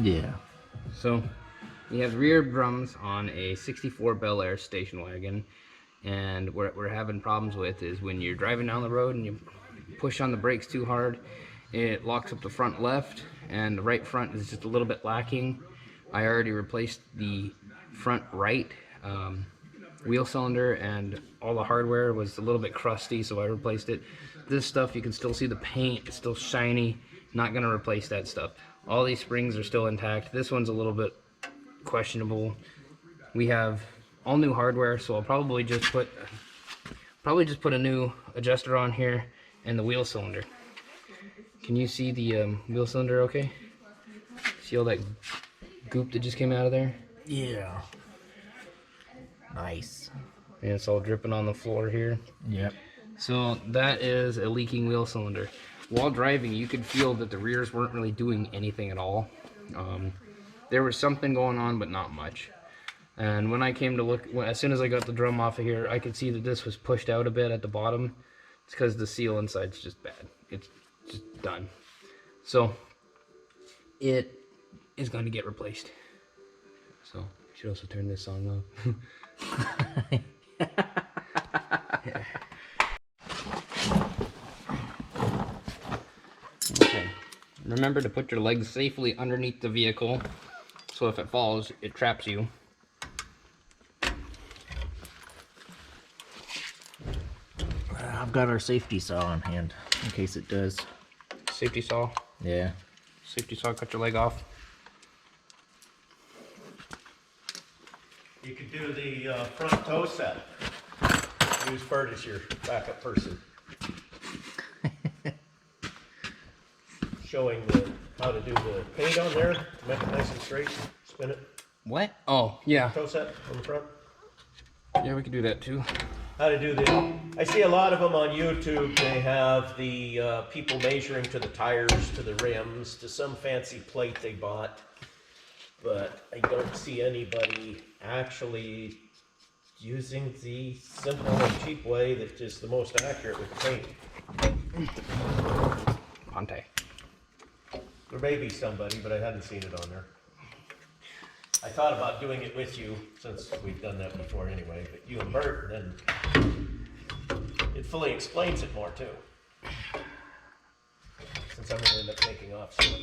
Yeah. So we have rear drums on a 64 Bel Air station wagon, and what we're having problems with is when you're driving down the road and you push on the brakes too hard, it locks up the front left, and the right front is just a little bit lacking. I already replaced the front right wheel cylinder, and all the hardware was a little bit crusty, so I replaced it. This stuff, you can still see the paint, it's still shiny. Not gonna replace that stuff. All these springs are still intact. This one's a little bit questionable. We have all new hardware, so I'll probably just put a new adjuster on here and the wheel cylinder. Can you see the wheel cylinder okay? See all that goop that just came out of there? Yeah. Nice. And it's all dripping on the floor here. Yep. So that is a leaking wheel cylinder. While driving, you could feel that the rears weren't really doing anything at all. There was something going on, but not much. And when I came to look, as soon as I got the drum off of here, I could see that this was pushed out a bit at the bottom. It's because the seal inside's just bad. It's just done. So it is going to get replaced. So you should also turn this song off. Yeah. Okay. Remember to put your legs safely underneath the vehicle, so if it falls, it traps you. I've got our safety saw on hand in case it does. Safety saw. Yeah. Safety saw, cut your leg off. You could do the front toe set. Use Bert as your backup person. Showing how to do the paint on there, to make it nice and straight, spin it. What? Oh, yeah. Toe set on the front. Yeah, we could do that too. How to do the, I see a lot of them on YouTube. They have the people measuring to the tires, to the rims, to some fancy plate they bought. But I don't see anybody actually using the simple and cheap way that is the most accurate with the paint. Ponte. There may be somebody, but I hadn't seen it on there. I thought about doing it with you, since we've done that before anyway, but you and Bert, then it fully explains it more too. Since I'm gonna end up taking off soon.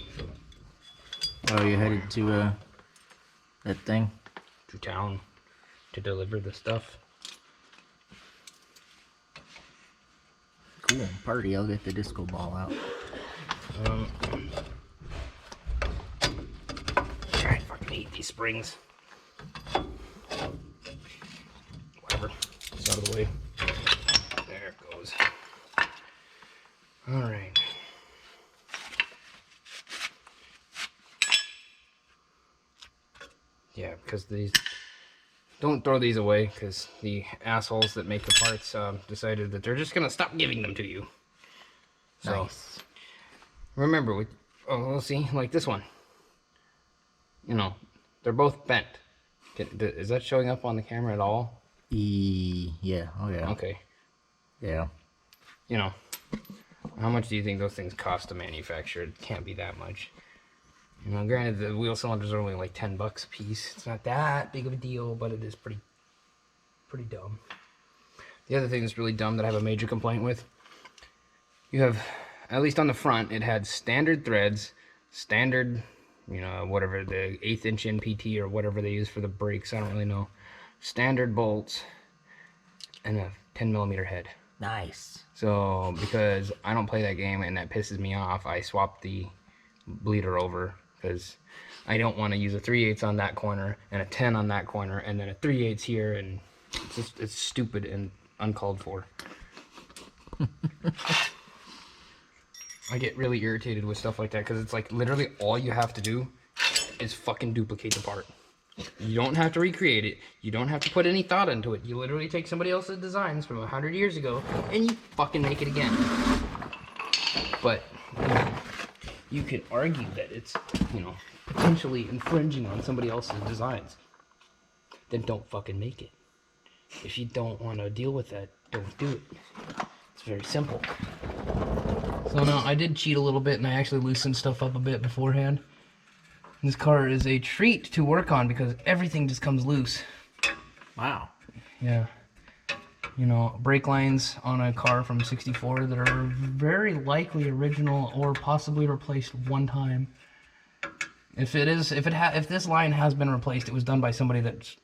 Oh, you headed to that thing? To town to deliver the stuff. Cool. Party. I'll get the disco ball out. I fucking hate these springs. Whatever. It's out of the way. There it goes. Alright. Yeah, because these... Don't throw these away, because the assholes that make the parts decided that they're just going to stop giving them to you. So, Nice. remember, we'll see, like this one. You know, they're both bent. Is that showing up on the camera at all? Yeah. Oh, yeah. Okay. Yeah. You know, how much do you think those things cost to manufacture? It can't be that much. You know, granted, the wheel cylinders are only like $10 a piece. It's not that big of a deal, but it is pretty dumb. The other thing that's really dumb that I have a major complaint with, you have, at least on the front, it had standard threads, standard, you know, whatever, the 1/8 inch NPT or whatever they use for the brakes, I don't really know. Standard bolts, and a 10mm head. Nice. So, because I don't play that game and that pisses me off, I swapped the bleeder over, because I don't want to use a 3/8 on that corner and a 10 on that corner and then a 3/8 here, and it's stupid and uncalled for. I get really irritated with stuff like that, because it's like literally all you have to do is fucking duplicate the part. You don't have to recreate it. You don't have to put any thought into it. You literally take somebody else's designs from 100 years ago and you fucking make it again. But you could argue that it's, you know, potentially infringing on somebody else's designs. Then don't fucking make it. If you don't want to deal with that, don't do it. It's very simple. So now I did cheat a little bit and I actually loosened stuff up a bit beforehand. This car is a treat to work on because everything just comes loose. Wow. Yeah. You know, brake lines on a car from '64 that are very likely original or possibly replaced one time. If this line has been replaced, it was done by somebody that's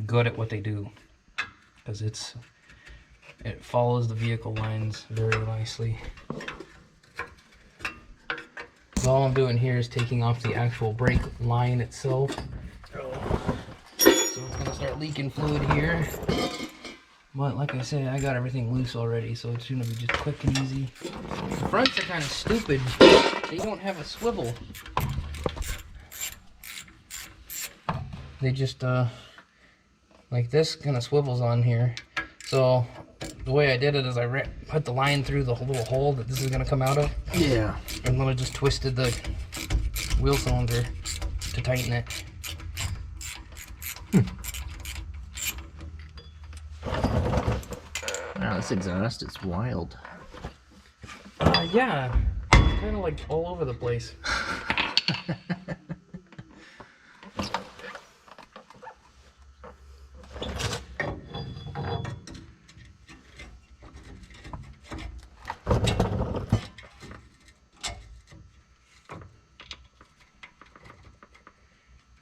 good at what they do, because it follows the vehicle lines very nicely. So all I'm doing here is taking off the actual brake line itself. So it's gonna start leaking fluid here. But like I said, I got everything loose already, so it's gonna be just quick and easy. The fronts are kind of stupid. They don't have a swivel. They just, like this kind of swivels on here. So the way I did it is I put the line through the little hole that this is gonna come out of. Yeah. And then I just twisted the wheel cylinder to tighten it. Wow, this exhaust is wild. Yeah, kind of like all over the place.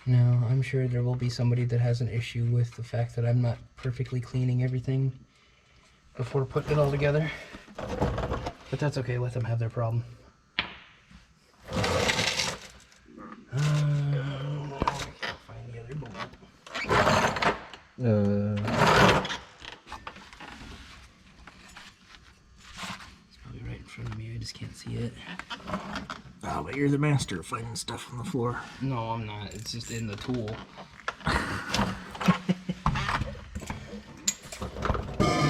Now, I'm sure there will be somebody that has an issue with the fact that I'm not perfectly cleaning everything before putting it all together. But that's okay, let them have their problem. Find the other bolt. It's probably right in front of me, I just can't see it. Oh, but you're the master of finding stuff on the floor. No, I'm not. It's just in the tool.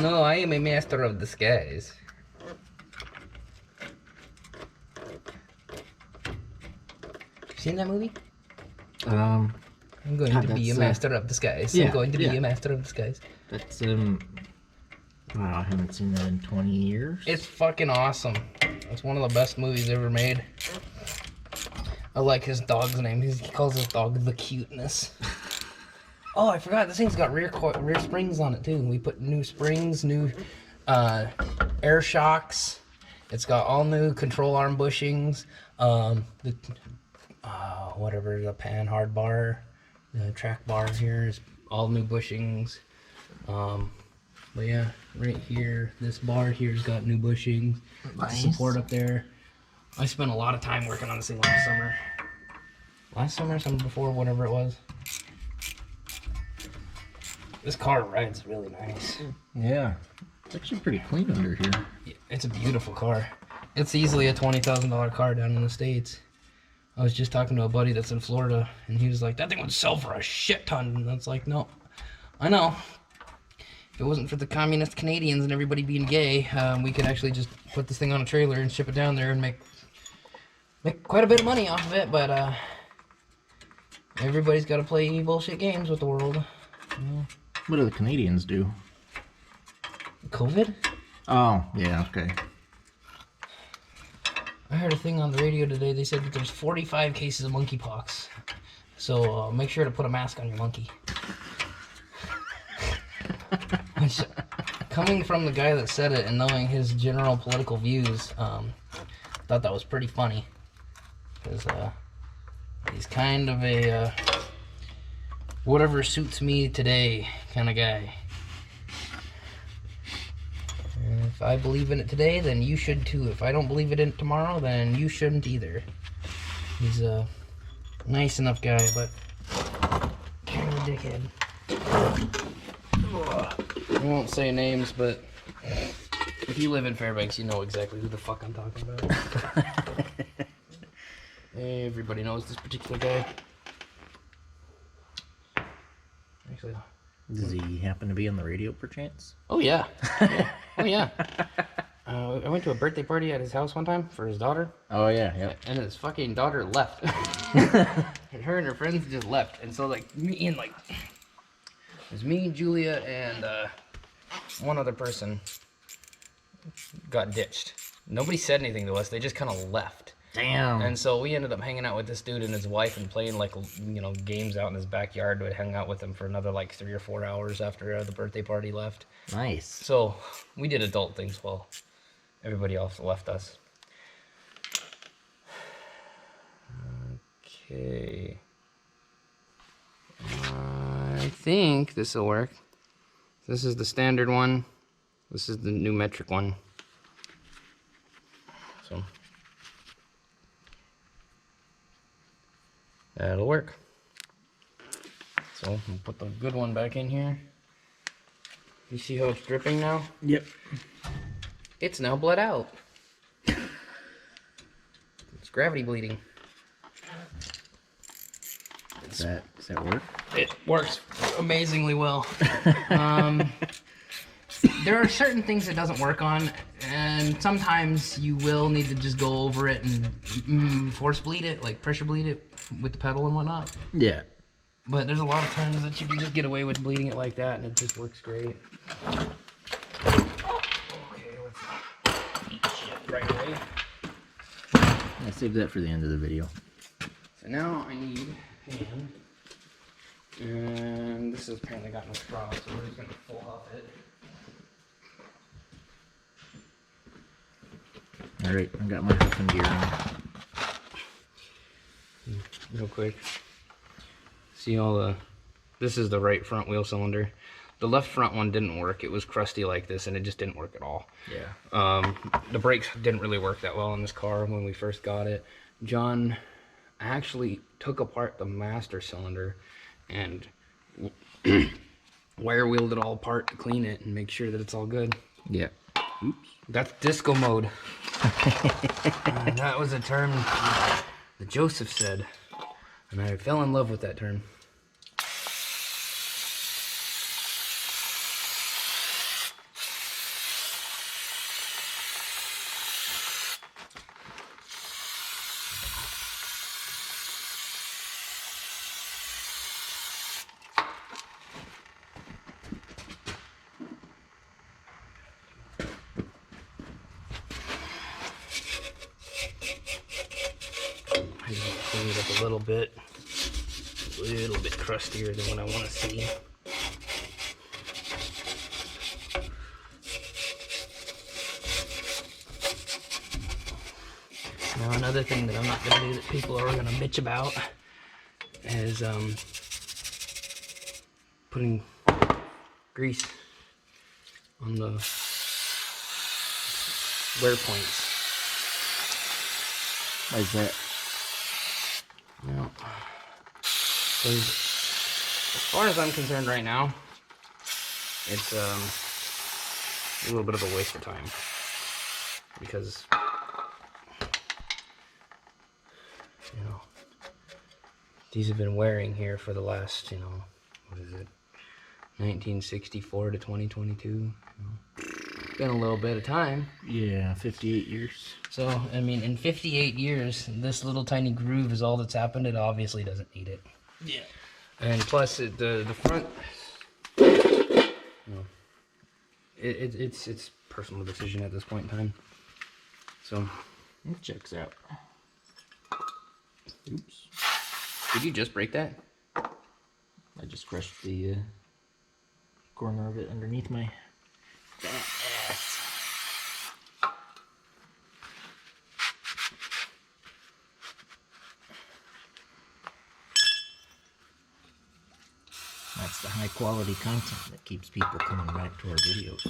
No, I am a master of disguise. Seen that movie? I'm going God, to be a that's, master of disguise. yeah, I'm going to be yeah. a master of disguise. That's, wow, I haven't seen that in 20 years. It's fucking awesome. It's one of the best movies ever made. I like his dog's name. He calls his dog the Cuteness. Oh, I forgot. This thing's got rear springs on it, too. We put new springs, new air shocks. It's got all new control arm bushings. Whatever, the pan hard bar. The track bar here is all new bushings. But yeah, right here, this bar here's got new bushings. Nice. Support up there. I spent a lot of time working on this thing last summer. Summer before, whatever it was. This car rides really nice. Yeah. It's actually pretty clean under here. It's a beautiful car. It's easily a $20,000 car down in the States. I was just talking to a buddy that's in Florida, and he was like, that thing would sell for a shit ton. And it's like, no, I know. If it wasn't for the communist Canadians and everybody being gay, we could actually just put this thing on a trailer and ship it down there and make quite a bit of money off of it, but everybody's got to play bullshit games with the world. Yeah. What do the Canadians do? COVID? Oh, yeah, okay. I heard a thing on the radio today. They said that there's 45 cases of monkeypox. So make sure to put a mask on your monkey. Which, coming from the guy that said it and knowing his general political views, thought that was pretty funny. Because he's kind of a whatever suits me today kind of guy. And if I believe in it today, then you should too. If I don't believe it in tomorrow, then you shouldn't either. He's a nice enough guy, but kind of a dickhead. I won't say names, but if you live in Fairbanks, you know exactly who the fuck I'm talking about. Everybody knows this particular guy. Actually, Does he happen to be on the radio perchance? oh yeah. Oh yeah. I went to a birthday party at his house one time for his daughter. Oh, yeah, yeah. And his fucking daughter left. And her and her friends just left. And so like it was me, Julia, and one other person got ditched. Nobody said anything to us. They just kind of left. Damn. And so we ended up hanging out with this dude and his wife and playing like, you know, games out in his backyard. We'd hang out with him for another like 3 or 4 hours after the birthday party left. Nice. So we did adult things while everybody else left us. Okay. I think this will work. This is the standard one. This is the new metric one. So that'll work. So we'll put the good one back in here. You see how it's dripping now? Yep. It's now bled out. It's gravity bleeding. Does that work? It works amazingly well. There are certain things it doesn't work on, and sometimes you will need to just go over it and force bleed it, like pressure bleed it with the pedal and whatnot. Yeah. But there's a lot of times that you can just get away with bleeding it like that, and it just works great. Okay, let's eat shit right away. I saved that for the end of the video. So now I need a pan. And this has apparently got no straw, so we're just going to full off it. Alright, I got my huffing gear on. Real quick. See all the... This is the right front wheel cylinder. The left front one didn't work. It was crusty like this, and it just didn't work at all. Yeah. The brakes didn't really work that well on this car when we first got it. John actually took apart the master cylinder and wire wheeled it all apart to clean it and make sure that it's all good. Yeah. Oops. That's disco mode. That was a term that Joseph said, and I fell in love with that term. I just clean it up a little bit crustier than what I want to see. Now another thing that I'm not going to do that people are going to bitch about is putting grease on the wear points. Why is that? No. Because as far as I'm concerned right now, it's a little bit of a waste of time. Because, you know, these have been wearing here for the last, you know, what is it, 1964 to 2022. You know. Been a little bit of time. Yeah, 58 years. So, I mean, in 58 years, this little tiny groove is all that's happened. It obviously doesn't need it. Yeah. And plus, the front, you know, it's personal decision at this point in time. So, It checks out. Oops. did you just break that? I just crushed the corner of it underneath my ass. That's the high quality content that keeps people coming back to our videos.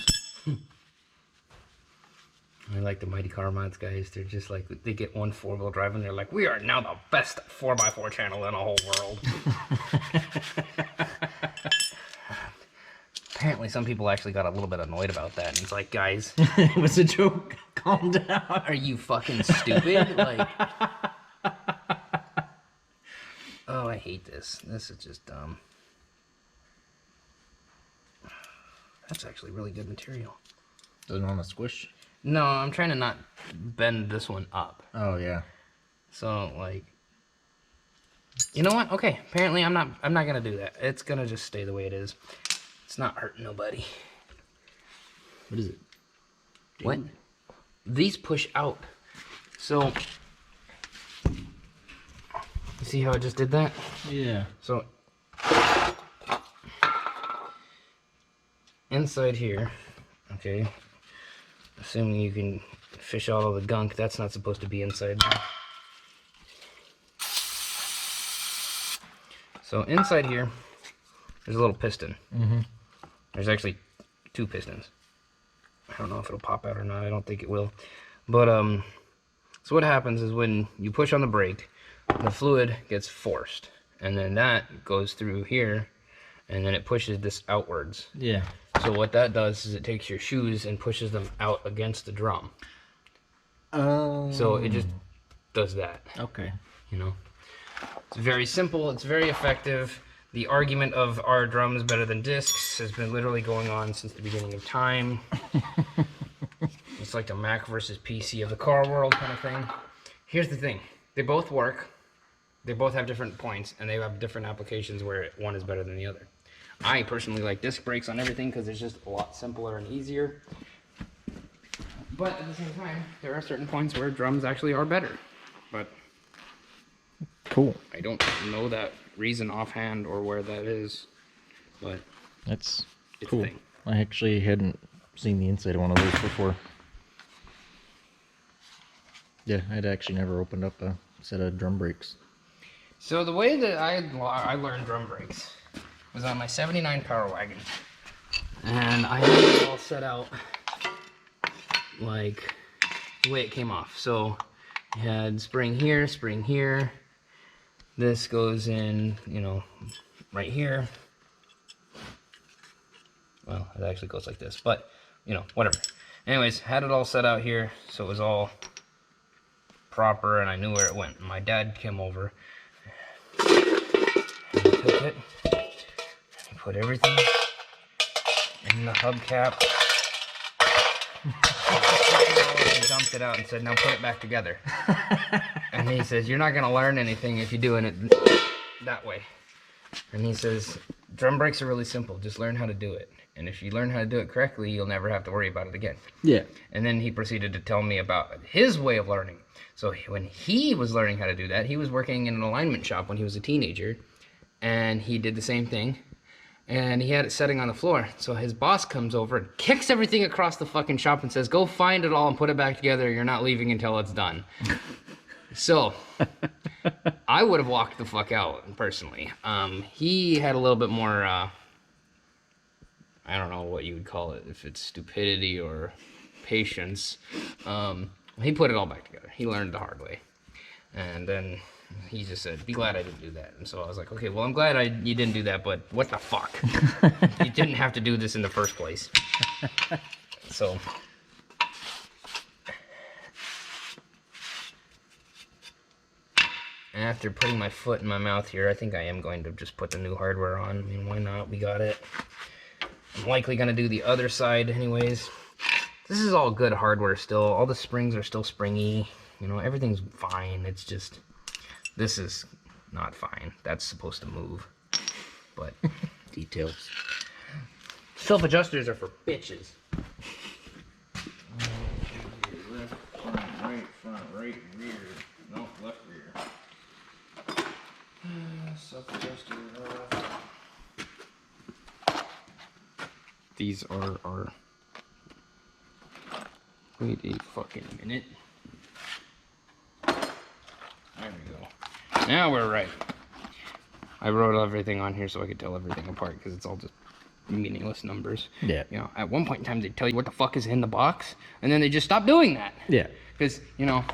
I like the Mighty Car Mods guys. They're just like, they get one 4-wheel drive and they're like, we are now the best 4x4 channel in the whole world. Apparently some people actually got a little bit annoyed about that. And it's like, guys, It was a joke. Calm down. are you fucking stupid? Like, oh, I hate this. This is just dumb. That's actually really good material. Doesn't want to squish? No, I'm trying to not bend this one up. Oh yeah. So like, you know what? Okay, apparently I'm not gonna do that. It's gonna just stay the way it is. It's not hurting nobody. What is it? What? These push out. So See how I just did that? Yeah. So inside here, okay, assuming you can fish out all the gunk, that's not supposed to be inside there. So inside here, there's a little piston. There's actually 2 pistons. I don't know if it'll pop out or not. I don't think it will. But so what happens is when you push on the brake, the fluid gets forced, and then that goes through here, and then it pushes this outwards. Yeah. So what that does is it takes your shoes and pushes them out against the drum. So it just does that. Okay. You know, it's very simple. It's very effective. The argument of are drums better than discs has been literally going on since the beginning of time. It's like the Mac versus PC of the car world kind of thing. Here's the thing. They both work. They both have different points, and they have different applications where one is better than the other. I personally like disc brakes on everything because it's just a lot simpler and easier. But at the same time, there are certain points where drums actually are better. But Cool. I don't know that reason offhand or where that is. But That's it's cool. a thing. I actually hadn't seen the inside of one of those before. Yeah, I'd actually never opened up a set of drum brakes. So the way that I learned drum brakes was on my 79 Power Wagon. And I had it all set out like the way it came off. So you had spring here, spring here. This goes in, you know, right here. Well, it actually goes like this, but, you know, whatever. Anyways, had it all set out here, so it was all proper, and I knew where it went. My dad came over, and he took it, and he put everything in the hubcap, and dumped it out and said, now put it back together. And he says, you're not going to learn anything if you're doing it that way. And he says, drum brakes are really simple. Just learn how to do it. And if you learn how to do it correctly, you'll never have to worry about it again. Yeah. And then he proceeded to tell me about his way of learning. So when he was learning how to do that, he was working in an alignment shop when he was a teenager. And he did the same thing. And he had it setting on the floor. So his boss comes over and kicks everything across the fucking shop and says, go find it all and put it back together. You're not leaving until it's done. So I would have walked the fuck out personally. He had a little bit more, I don't know what you would call it, if it's stupidity or patience. He put it all back together. He learned the hard way. And then he just said, be glad I didn't do that. And so I was like, okay, well, I'm glad you didn't do that, but what the fuck? You didn't have to do this in the first place. So after putting my foot in my mouth here, I think I am going to just put the new hardware on. I mean, why not? We got it. I'm likely going to do the other side anyways. This is all good hardware still. All the springs are still springy. You know, everything's fine. It's just, this is not fine. That's supposed to move. But Details. self-adjusters are for bitches. Left, front, right, rear. No, left, rear. Self-adjuster. These are wait a fucking minute. There we go. Now we're right. I wrote everything on here so I could tell everything apart because it's all just meaningless numbers. Yeah. You know, at one point in time they'd tell you what the fuck is in the box, and then they just stopped doing that. Yeah. Because, you know,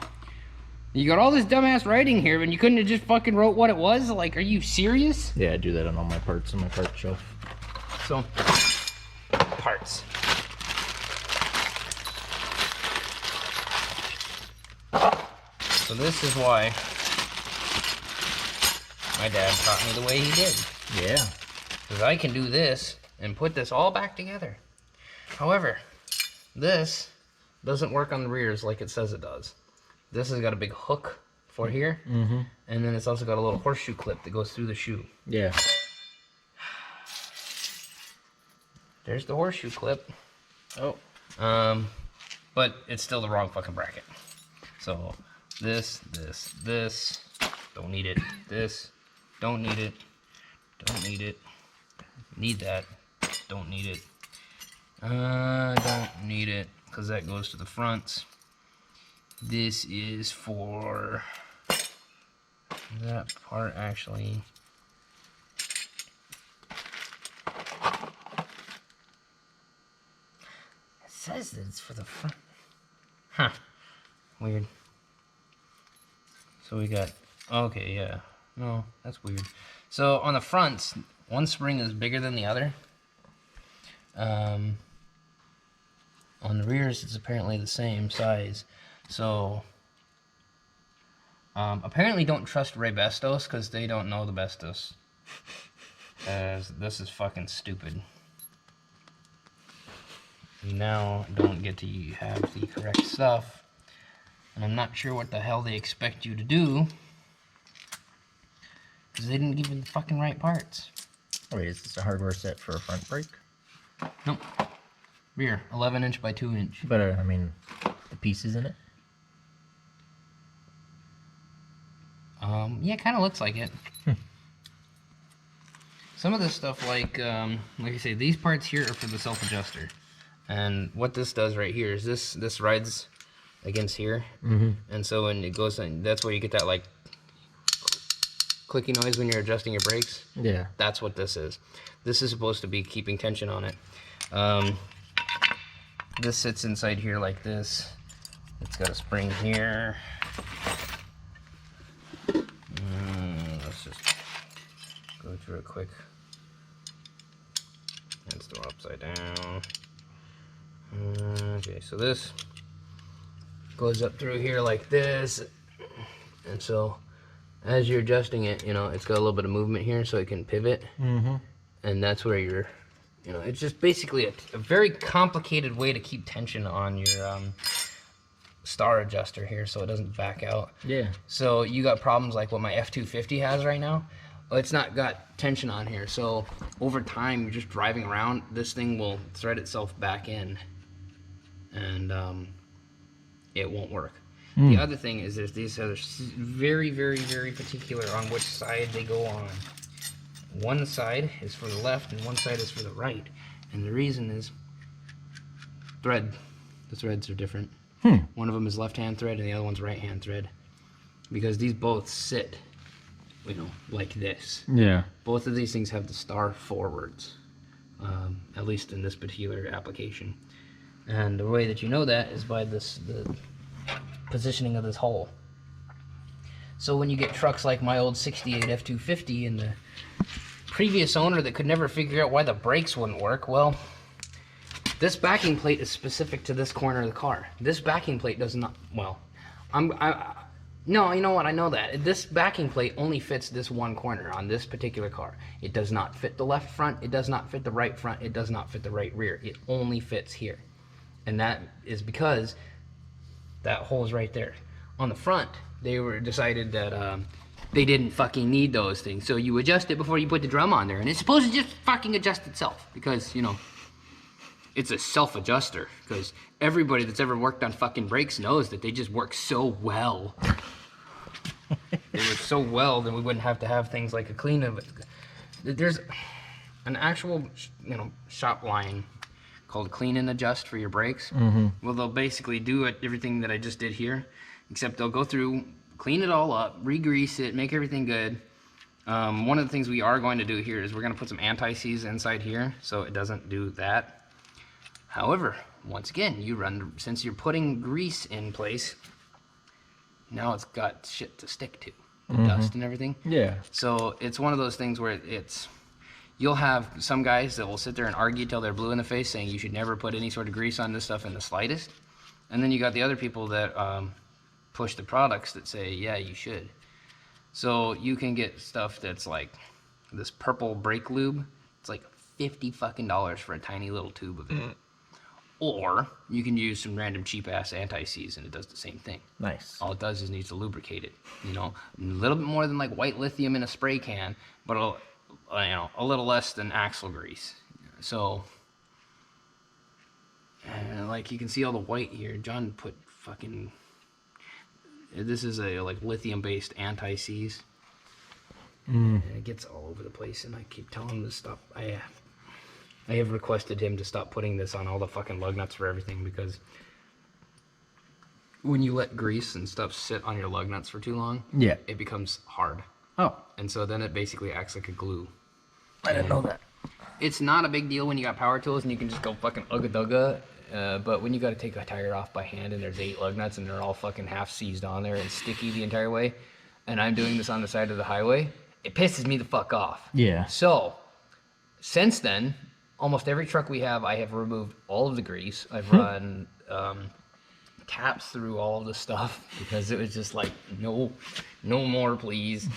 you got all this dumbass writing here, and you couldn't have just fucking wrote what it was? Like, are you serious? Yeah, I do that on all my parts in my part shelf. So, parts. So this is why my dad taught me the way he did. Yeah. Because I can do this and put this all back together. However, this doesn't work on the rears like it says it does. This has got a big hook for here, and then it's also got a little horseshoe clip that goes through the shoe. Yeah. There's the horseshoe clip. Oh. But it's still the wrong fucking bracket. So this, Don't need it. This, don't need it. Don't need it. Need that. Don't need it. Don't need it, because that goes to the fronts. This is for that part, actually. It says that it's for the front. Huh. Weird. So we got, okay, yeah. No, that's weird. So on the fronts, one spring is bigger than the other. On the rears, it's apparently the same size. So, apparently don't trust Raybestos, because they don't know the Bestos. As this is fucking stupid. You now don't get to have the correct stuff. And I'm not sure what the hell they expect you to do, because they didn't give you the fucking right parts. Wait, is this a hardware set for a front brake? Nope. Rear, 11 inch by 2 inch. But I mean, the pieces in it? Yeah, kind of looks like it. Some of this stuff, like I say, these parts here are for the self-adjuster. And what this does right here is this rides against here. And so when it goes in, that's where you get that like clicky noise when you're adjusting your brakes. Yeah. That's what this is. This is supposed to be keeping tension on it. This sits inside here like this. It's got a spring here. Let's just go through it quick. And still upside down. Okay, so this goes up through here like this. And so as you're adjusting it, you know, it's got a little bit of movement here so it can pivot. And that's where you're, you know, it's just basically a very complicated way to keep tension on your star adjuster here so it doesn't back out. Yeah. So you got problems like what my F250 has right now. Well, it's not got tension on here. So over time, you're just driving around, this thing will thread itself back in and it won't work. The other thing is there's these other very, very, very particular on which side they go on. One side is for the left and one side is for the right. And the reason is the threads are different. One of them is left-hand thread and the other one's right-hand thread. Because these both sit, you know, like this. Yeah. Both of these things have the star forwards, at least in this particular application. And the way that you know that is by the positioning of this hole. So when you get trucks like my old 68 F250 and the previous owner that could never figure out why the brakes wouldn't work, well, this backing plate is specific to this corner of the car. This backing plate does not, well, no, you know what, I know that. This backing plate only fits this one corner on this particular car. It does not fit the left front, it does not fit the right front, it does not fit the right rear. It only fits here. And that is because that hole is right there. On the front, they decided that they didn't fucking need those things. So you adjust it before you put the drum on there, and it's supposed to just fucking adjust itself because, you know, it's a self-adjuster. Because everybody that's ever worked on fucking brakes knows that they just work so well. They work so well that we wouldn't have to have things like a clean of it. There's an actual, you know, shop line called Clean and Adjust for your brakes. Well, they'll basically do everything that I just did here, except they'll go through, clean it all up, re-grease it, make everything good. One of the things we are going to do here is we're going to put some anti-seize inside here so it doesn't do that. However, once again, since you're putting grease in place, now it's got shit to stick to, the dust and everything. Yeah. So it's one of those things where you'll have some guys that will sit there and argue till they're blue in the face saying you should never put any sort of grease on this stuff in the slightest. And then you got the other people that push the products that say, yeah, you should. So you can get stuff that's like this purple brake lube. It's like $50 fucking for a tiny little tube of it. Or you can use some random cheap ass anti-seize and it does the same thing. Nice. All it does is needs to lubricate it. You know, a little bit more than like white lithium in a spray can, but a little less than axle grease. So, like you can see all the white here. John put fucking This is a like lithium-based anti-seize. And it gets all over the place, and I keep telling him to stop. I have requested him to stop putting this on all the fucking lug nuts for everything, because when you let grease and stuff sit on your lug nuts for too long, Yeah. it becomes hard. Oh, And so then it basically acts like a glue. I didn't know that. It's not a big deal when you got power tools and you can just go fucking ugga dugga. But when you got to take a tire off by hand and there's 8 lug nuts and they're all fucking half seized on there and sticky the entire way, and I'm doing this on the side of the highway, it pisses me the fuck off. Yeah. So, since then, almost every truck we have, I have removed all of the grease. I've run taps through all of the stuff because it was just like, no more, please.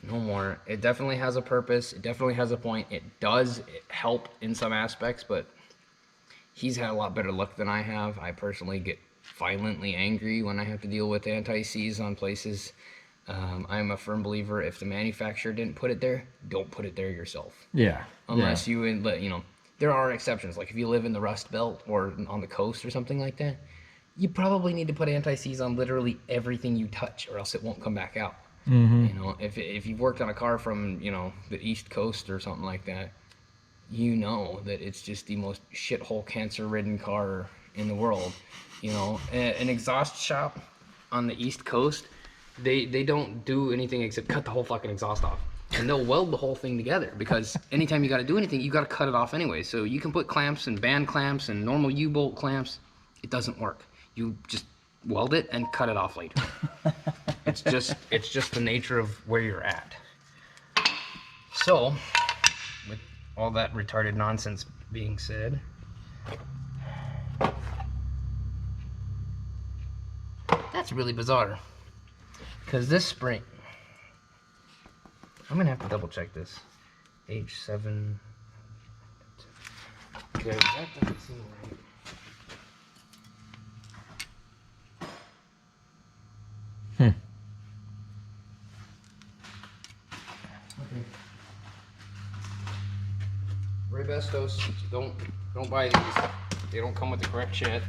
No more. It definitely has a purpose. It definitely has a point. It does help in some aspects, but he's had a lot better luck than I have. I personally get violently angry when I have to deal with anti-seize on places. I'm a firm believer, if the manufacturer didn't put it there, don't put it there yourself. Yeah. Unless you know, there are exceptions. Like if you live in the Rust Belt or on the coast or something like that, you probably need to put anti-seize on literally everything you touch, or else it won't come back out. You know, if you've worked on a car from, you know, the East Coast or something like that, you know that it's just the most shithole cancer-ridden car in the world. You know, an exhaust shop on the East Coast, they don't do anything except cut the whole fucking exhaust off. And they'll weld the whole thing together, because anytime you got to do anything, you got to cut it off anyway. So you can put clamps and band clamps and normal U-bolt clamps. It doesn't work. You just weld it and cut it off later. It's just the nature of where you're at. So, with all that retarded nonsense being said, that's really bizarre. Because this spring, I'm gonna have to double check this. H7. Okay, that doesn't seem right. Rebestos, don't buy these. They don't come with the correct shit.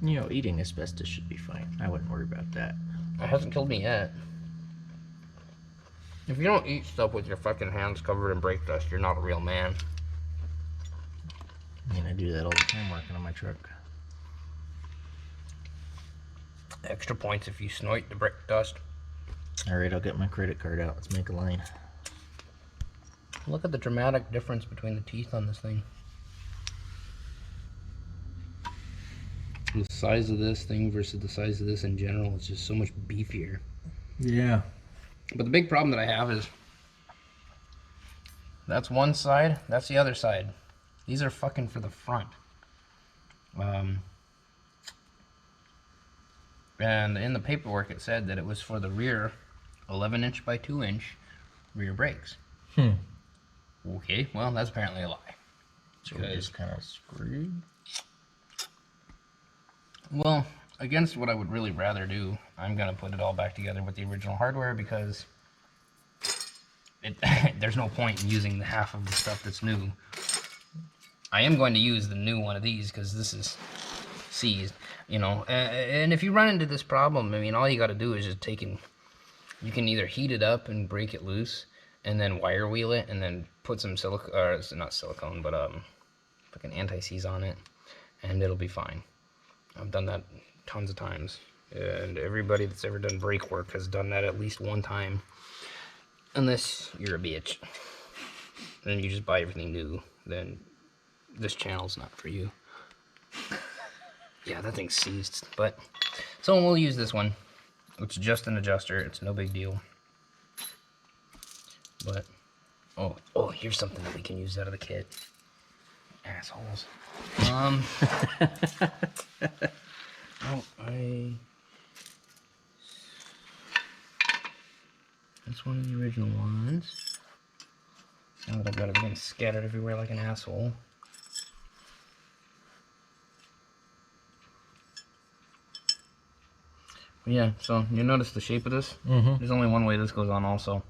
You know, eating asbestos should be fine. I wouldn't worry about that. It hasn't killed me yet. If you don't eat stuff with your fucking hands covered in brake dust, you're not a real man. I mean, I do that all the time working on my truck. Extra points if you snort the brake dust. Alright, I'll get my credit card out. Let's make a line. Look at the dramatic difference between the teeth on this thing. The size of this thing versus the size of this in general is just so much beefier. Yeah. But the big problem that I have is that's one side, that's the other side. These are fucking for the front. And in the paperwork it said that it was for the rear 11-inch by 2-inch rear brakes. Okay, well that's apparently a lie. So we're just kind of screwed. Well, against what I would really rather do, I'm gonna put it all back together with the original hardware, because there's no point in using the half of the stuff that's new. I am going to use the new one of these because this is seized, you know. And if you run into this problem, I mean, all you got to do is just you can either heat it up and break it loose, and then wire wheel it, and then put some not silicone, but fucking anti-seize on it, and it'll be fine. I've done that tons of times, and everybody that's ever done brake work has done that at least one time. Unless you're a bitch and you just buy everything new, then this channel's not for you. Yeah, that thing's seized, but so we'll use this one. It's just an adjuster, it's no big deal. But oh, here's something that we can use out of the kit. Assholes. That's one of the original ones. Now that I've got everything scattered everywhere like an asshole. Yeah, so you notice the shape of this? There's only one way this goes on also.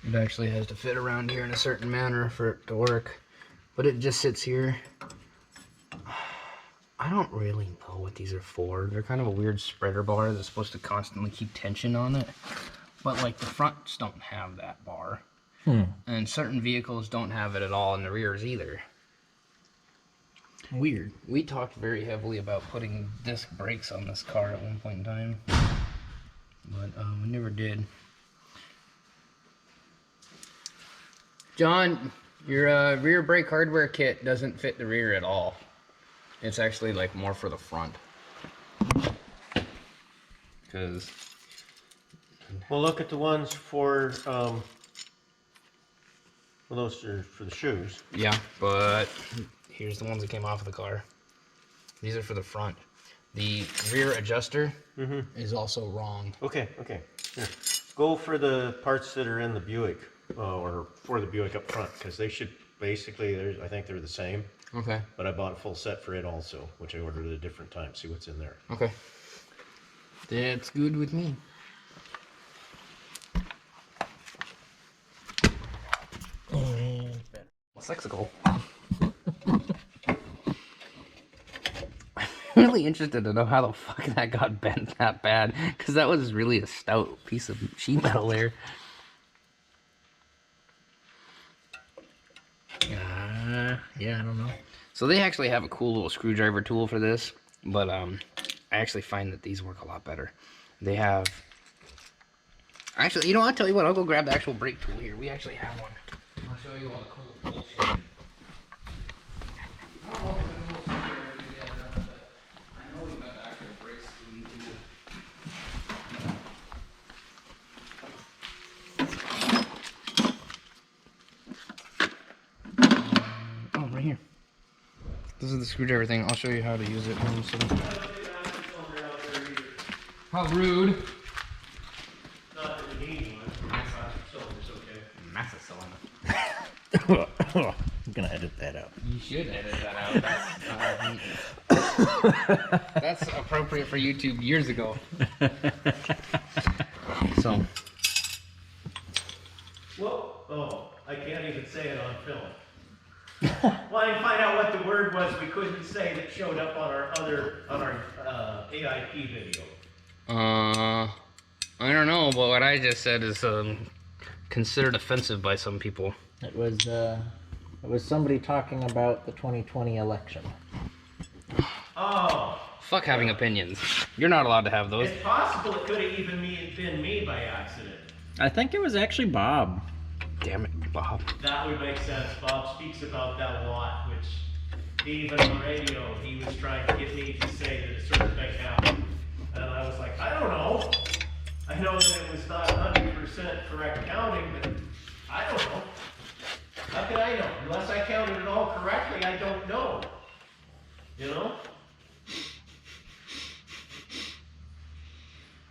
It actually has to fit around here in a certain manner for it to work. But it just sits here I don't really know what these are for. They're kind of a weird spreader bar that's supposed to constantly keep tension on it. But like the fronts don't have that bar. And certain vehicles don't have it at all in the rears either. Weird. We talked very heavily about putting disc brakes on this car at one point in time. But we never did. John, your rear brake hardware kit doesn't fit the rear at all. It's actually like more for the front. Because... Well, look at the ones for, well, those are for the shoes. Yeah, but here's the ones that came off of the car. These are for the front. The rear adjuster is also wrong. Okay, okay. Here. Go for the parts that are in the Buick, or for the Buick up front, because they should basically, I think they're the same. Okay. But I bought a full set for it also, which I ordered at a different time. See what's in there. Okay. That's good with me. Sexical. I'm really interested to know how the fuck that got bent that bad, because that was really a stout piece of sheet metal there. Yeah, I don't know. So they actually have a cool little screwdriver tool for this, but I actually find that these work a lot better. They have... Actually, you know, I'll tell you what, I'll go grab the actual brake tool here. We actually have one. I'll show you all the cool bullshit. I don't know if it's a cool screwdriver yet, but I know we got the actual brake tool. Oh, right here. This is the screwdriver thing. I'll show you how to use it. How rude. Not that you need one. Cylinder's okay. Massive cylinder. I'm gonna edit that out. You should edit that out. That's appropriate for YouTube years ago. So. Whoa, oh, I can't even say it on film. Well, I didn't find out what the word was we couldn't say that showed up on our AIP video. I don't know, but what I just said is considered offensive by some people. It was somebody talking about the 2020 election. Oh. Fuck having opinions. You're not allowed to have those. It's possible it could have even been me by accident. I think it was actually Bob. Damn it, Bob. That would make sense. Bob speaks about that a lot, which even on the radio, he was trying to get me to say that a certain thing happened. And I was like, I don't know. I know that it was not 100% correct counting, but I don't know. How can I know? Unless I counted it all correctly, I don't know. You know?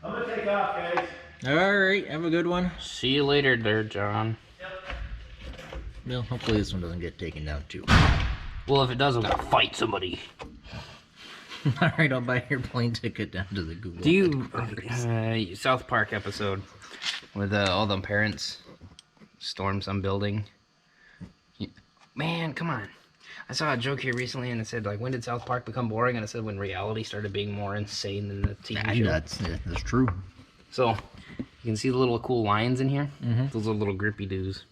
I'm gonna take off, guys. Alright, have a good one. See you later there, John. Yep. Well, hopefully this one doesn't get taken down too. Well, if it does, I'm gonna fight somebody. Alright, I'll buy your plane ticket down to the Google. Do you South Park episode with all them parents storm some building? Man, come on. I saw a joke here recently and it said, like, when did South Park become boring? And it said when reality started being more insane than the TV show. That's true. So, you can see the little cool lines in here. Those are little grippy doos.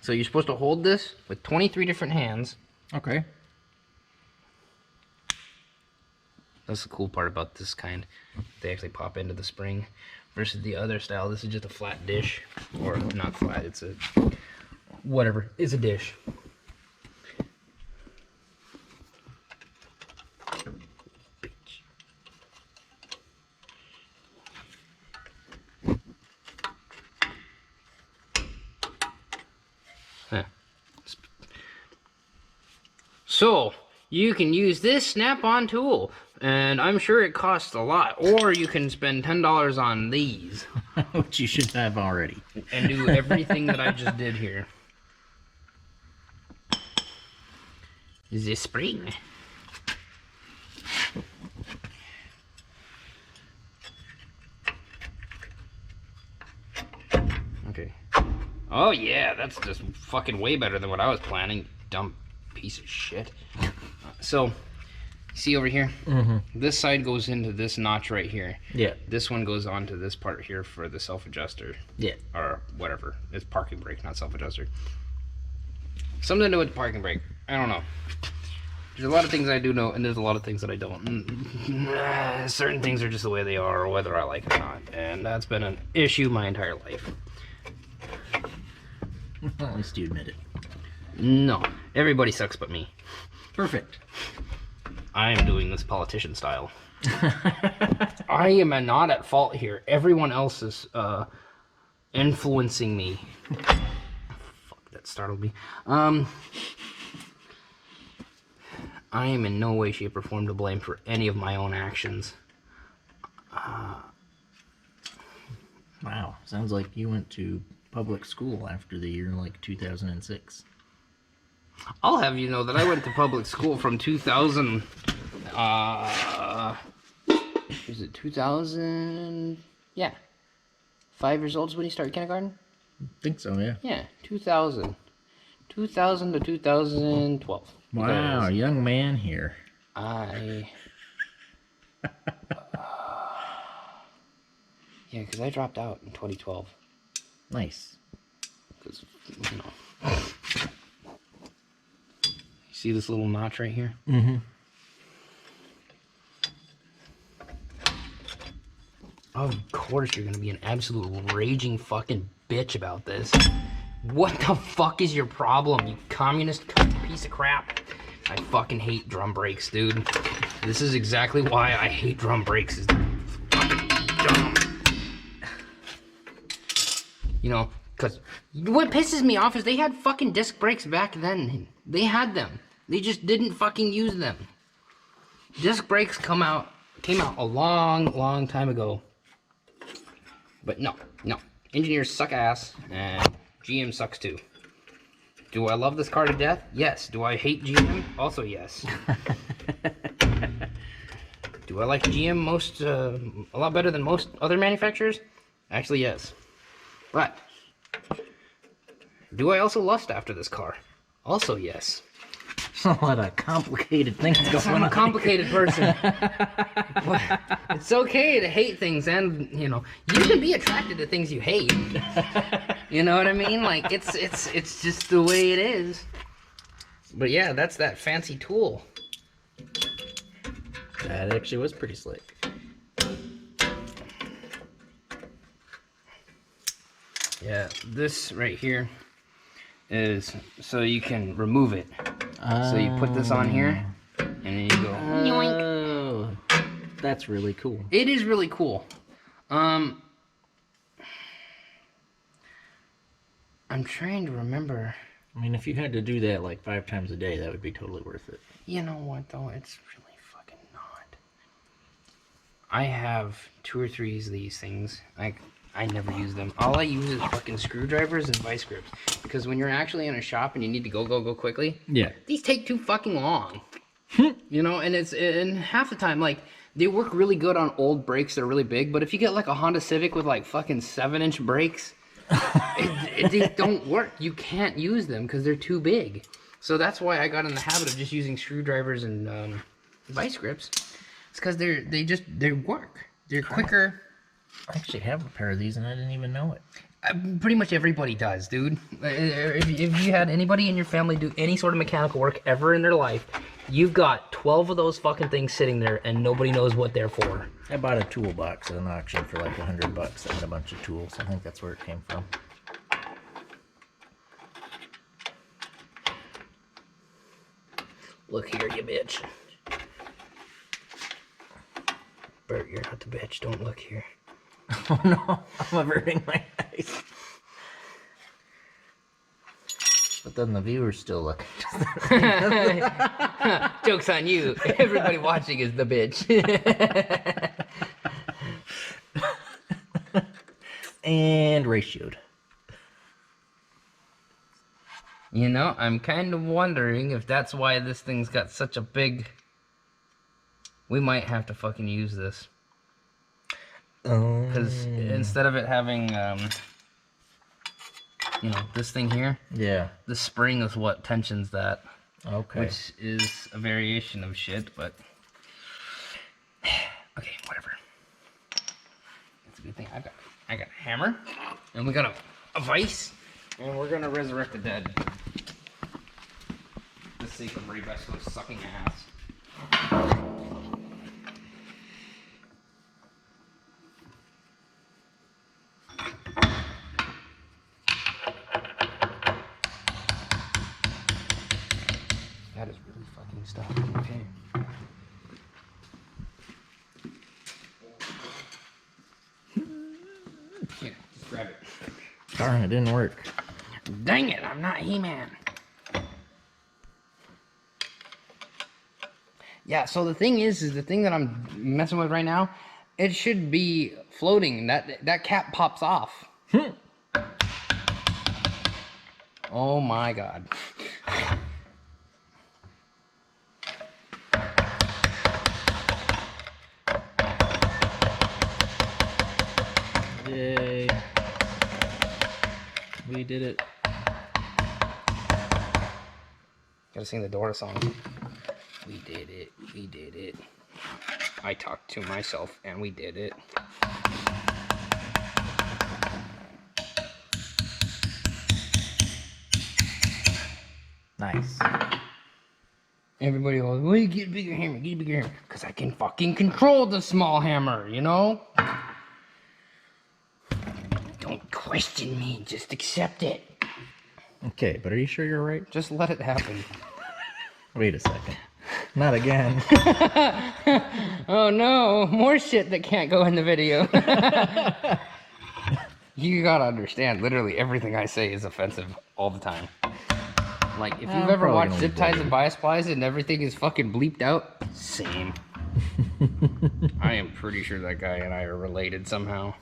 So you're supposed to hold this with 23 different hands. Okay. That's the cool part about this kind. They actually pop into the spring. Versus the other style, this is just a flat dish. Or not flat, it's a... whatever. It's a dish. So, you can use this snap-on tool, and I'm sure it costs a lot, or you can spend $10 on these. Which you should have already. And do everything that I just did here. The spring. Okay. Oh yeah, that's just fucking way better than what I was planning, dumb piece of shit. So, see over here? Mm-hmm. This side goes into this notch right here. Yeah. This one goes onto this part here for the self-adjuster. Yeah. Or whatever. It's parking brake, not self-adjuster. Something to do with the parking brake. I don't know. There's a lot of things I do know, and there's a lot of things that I don't. Certain things are just the way they are, whether I like it or not. And that's been an issue my entire life. At least you admit it. No. Everybody sucks but me. Perfect. I am doing this politician style. I am not at fault here. Everyone else is influencing me. Fuck, that startled me. I am in no way, shape, or form to blame for any of my own actions. Wow. Sounds like you went to public school after the year like 2006. I'll have you know that I went to public school from 2000. Is it 2000? Yeah. 5 years old is when you start kindergarten? I think so, yeah. Yeah, 2000. 2000 to 2012. Wow, Because young man here. yeah, because I dropped out in 2012. Nice. Because, you know. See this little notch right here? Mm-hmm. Of course you're gonna be an absolute raging fucking bitch about this. What the fuck is your problem, you communist piece of crap? I fucking hate drum brakes, dude. This is exactly why I hate drum brakes. Is fucking dumb. You know, because what pisses me off is they had fucking disc brakes back then. They had them. They just didn't fucking use them. Disc brakes came out a long time ago. But no. Engineers suck ass, and GM sucks too. Do I love this car to death? Yes. Do I hate GM? Also yes. Do I like GM a lot better than most other manufacturers? Actually, yes. But do I also lust after this car? Also yes. A lot of complicated things going on. I'm a complicated person. It's okay to hate things, and you know, you can be attracted to things you hate. You know what I mean? Like it's just the way it is. But yeah, that's that fancy tool. That actually was pretty slick. Yeah, this right here is so you can remove it. So you put this on here, and then you go yoink. Oh, that's really cool. It is really cool. I'm trying to remember. I mean, if you had to do that like 5 times a day, that would be totally worth it. You know what though? It's really fucking not. I have 2 or 3 of these things. I never use them. All I use is fucking screwdrivers and vice grips. Because when you're actually in a shop and you need to go quickly, Yeah. these take too fucking long. You know, and half the time, like, they work really good on old brakes that are really big, but if you get like a Honda Civic with like fucking 7-inch brakes, they don't work. You can't use them because they're too big. So that's why I got in the habit of just using screwdrivers and vice grips. It's because they work. They're quicker. I actually have a pair of these and I didn't even know it. Pretty much everybody does, dude. If you had anybody in your family do any sort of mechanical work ever in their life, you've got 12 of those fucking things sitting there and nobody knows what they're for. I bought a toolbox at an auction for like $100 that had a bunch of tools. I think that's where it came from. Look here, you bitch. Bert, you're not the bitch. Don't look here. Oh no, I'm averting my eyes. But then the viewers still look. Joke's on you. Everybody watching is the bitch. And ratioed. You know, I'm kind of wondering if that's why this thing's got such a big... We might have to fucking use this. Because instead of it having, you know, this thing here, Yeah. the spring is what tensions that. Okay. which is a variation of shit, but okay, whatever. It's a good thing I got a hammer, and we got a vice, and we're gonna resurrect the dead. For the sake of Ray Besco sucking ass. That is really fucking stuff. Okay. Here, just grab it. Darn, it didn't work. Dang it, I'm not He-Man. Yeah, so the thing is the thing that I'm messing with right now, it should be floating. That cap pops off. Oh my god. Yay. We did it. Gotta sing the Dora song. We did it. We did it. I talked to myself and we did it. Nice. Everybody goes, well, you get a bigger hammer, get a bigger hammer. Because I can fucking control the small hammer, you know? Don't question me, just accept it. Okay, but are you sure you're right? Just let it happen. Wait a second. Not again. Oh no, more shit that can't go in the video. You gotta understand, literally everything I say is offensive all the time. Like, if you've I'm ever probably watched gonna Zip Ties avoid and Bias Plies and everything is fucking bleeped out, same. I am pretty sure that guy and I are related somehow.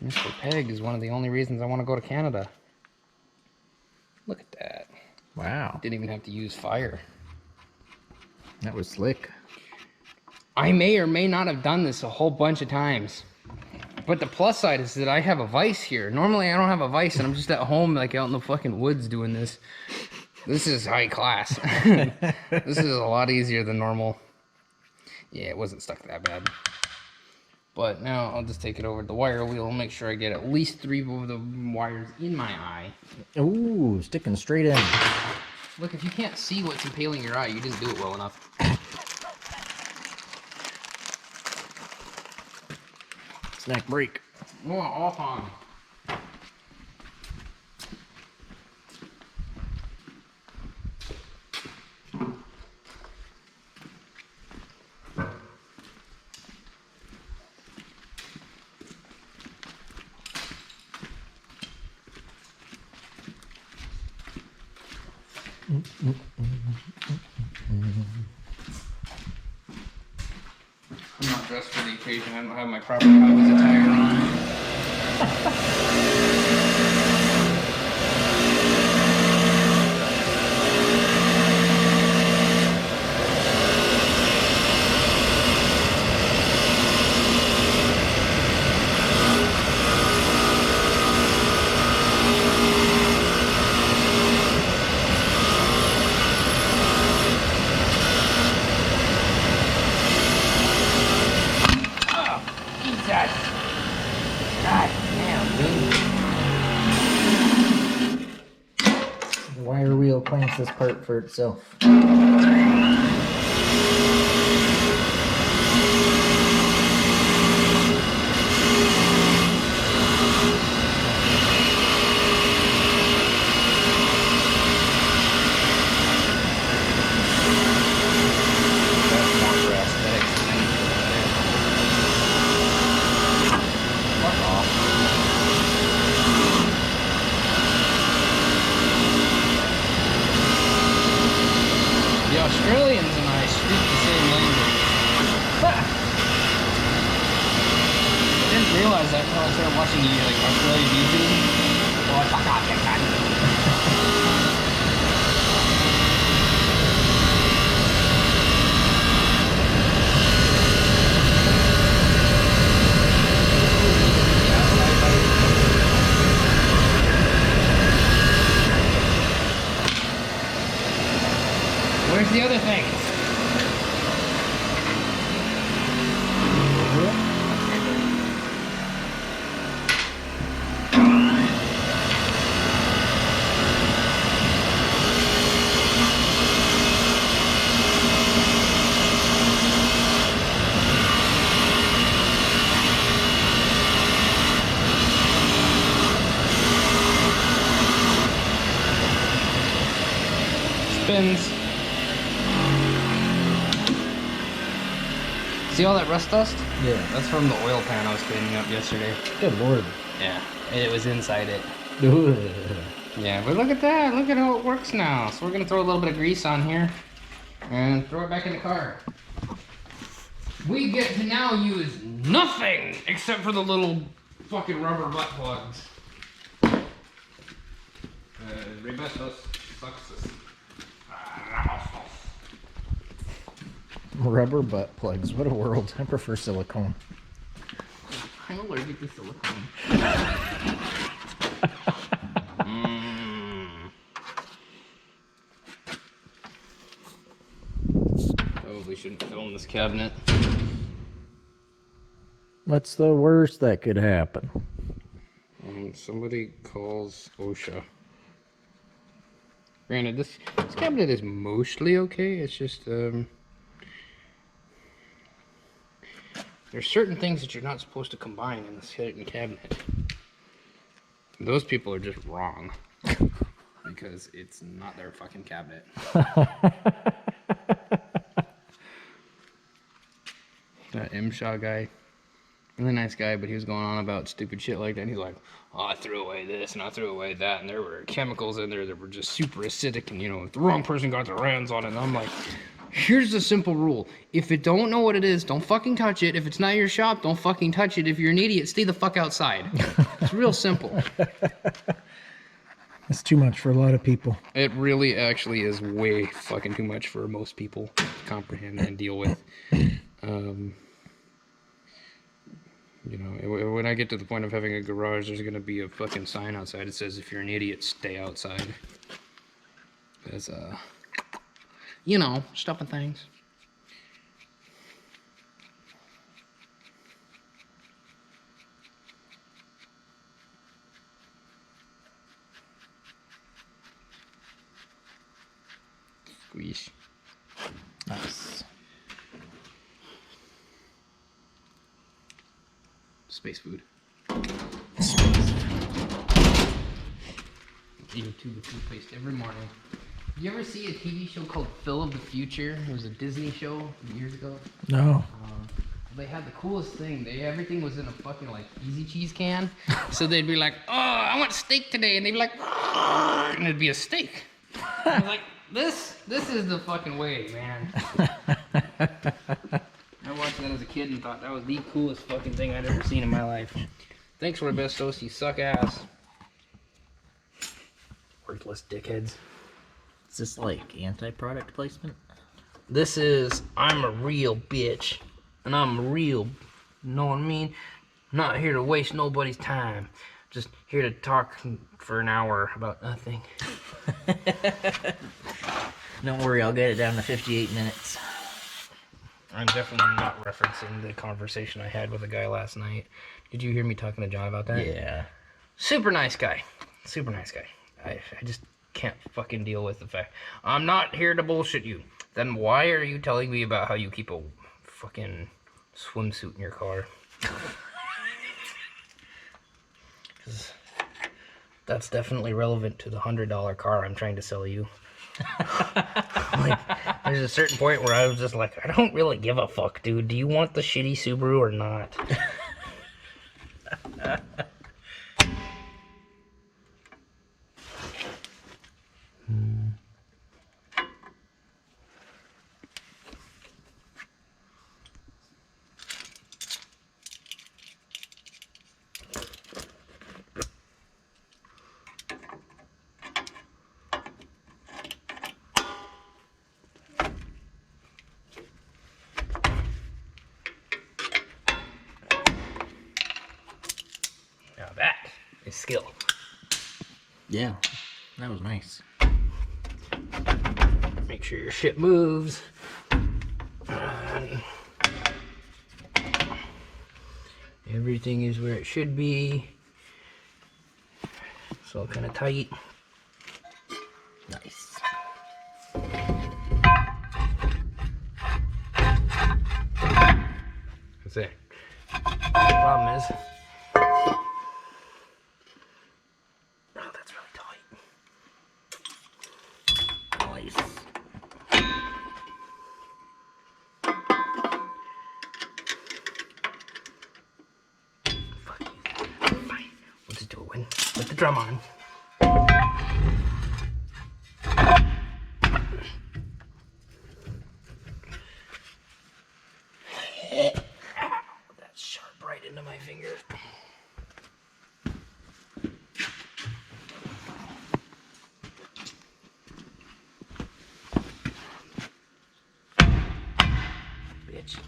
Mr. Peg is one of the only reasons I want to go to Canada. Look at that. Wow. Didn't even have to use fire. That was slick. I may or may not have done this a whole bunch of times. But the plus side is that I have a vise here. Normally I don't have a vise and I'm just at home like out in the fucking woods doing this. This is high class. This is a lot easier than normal. Yeah, it wasn't stuck that bad. But now I'll just take it over to the wire wheel and make sure I get at least 3 of the wires in my eye. Ooh, sticking straight in. Look, if you can't see what's impaling your eye, you didn't do it well enough. Snack break. Oh, off on. I'm not dressed for the occasion. I don't have my proper Cowboys attire on. God damn, dude. The wire wheel clamps this part for itself. The Australians and I speak the same language. I didn't realize that until I started watching like Australian YouTube. Oh, fuck off, you cunt. here's the other thing. Spins. See all that rust dust? Yeah. That's from the oil pan I was cleaning up yesterday. Good lord. Yeah, and it was inside it. Ugh. Yeah, but look at that. Look at how it works now. So we're gonna throw a little bit of grease on here and throw it back in the car. We get to now use nothing except for the little fucking rubber butt plugs. Rebestos sucks. Rubber butt plugs. What a world. I prefer silicone. I'm allergic to silicone. Probably shouldn't film this cabinet. What's the worst that could happen? Somebody calls OSHA. Granted, this cabinet is mostly okay. It's just there's certain things that you're not supposed to combine in this certain cabinet. Those people are just wrong because it's not their fucking cabinet. That M. Shaw guy, really nice guy, but he was going on about stupid shit like that. And he's like, oh, I threw away this and I threw away that, and there were chemicals in there that were just super acidic, and you know, if the wrong person got their hands on it. And I'm like, here's the simple rule. If you don't know what it is, don't fucking touch it. If it's not your shop, don't fucking touch it. If you're an idiot, stay the fuck outside. It's real simple. It's too much for a lot of people. It really actually is way fucking too much for most people to comprehend and deal with. You know, when I get to the point of having a garage, there's gonna be a fucking sign outside that says, if you're an idiot, stay outside. Because, you know, stuff and things. Squeeze. Nice. Space food. Eat a tube of toothpaste every morning. Did you ever see a TV show called Phil of the Future? It was a Disney show years ago. No. They had the coolest thing. Everything was in a fucking like Easy Cheese can. So they'd be like, "Oh, I want steak today," and they'd be like, and it'd be a steak. I was like, this is the fucking way, man. I watched that as a kid and thought that was the coolest fucking thing I'd ever seen in my life. Thanks, Rebestos, you suck ass. Worthless dickheads. Is this like anti-product placement? This is, I'm a real bitch. And I'm real, know what I mean? Not here to waste nobody's time. Just here to talk for an hour about nothing. Don't worry, I'll get it down to 58 minutes. I'm definitely not referencing the conversation I had with a guy last night. Did you hear me talking to John about that? Yeah. Super nice guy. Super nice guy. I just can't fucking deal with the fact. I'm not here to bullshit you. Then why are you telling me about how you keep a fucking swimsuit in your car? Because that's definitely relevant to the $100 car I'm trying to sell you. Like, there's a certain point where I was just like, I don't really give a fuck, dude. Do you want the shitty Subaru or not? Now that is skill. Yeah. That was nice. Make sure your shit moves. And everything is where it should be. It's all kind of tight. Nice. That's it. The problem is, oh, that's really tight. Nice. Fuck you. Fine. We'll just do it when put the drum on. That's sharp right into my fingers. Bitch.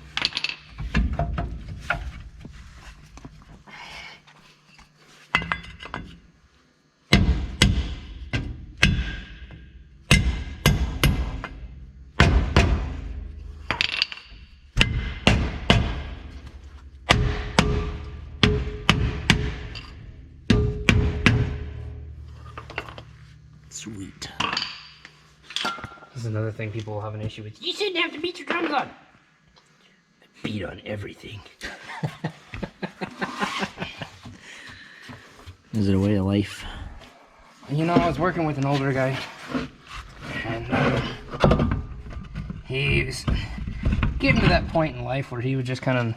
Sweet. This is another thing people will have an issue with. You shouldn't have to beat your drums on. I beat on everything. Is it a way of life? You know, I was working with an older guy, and he was getting to that point in life where he would just kind of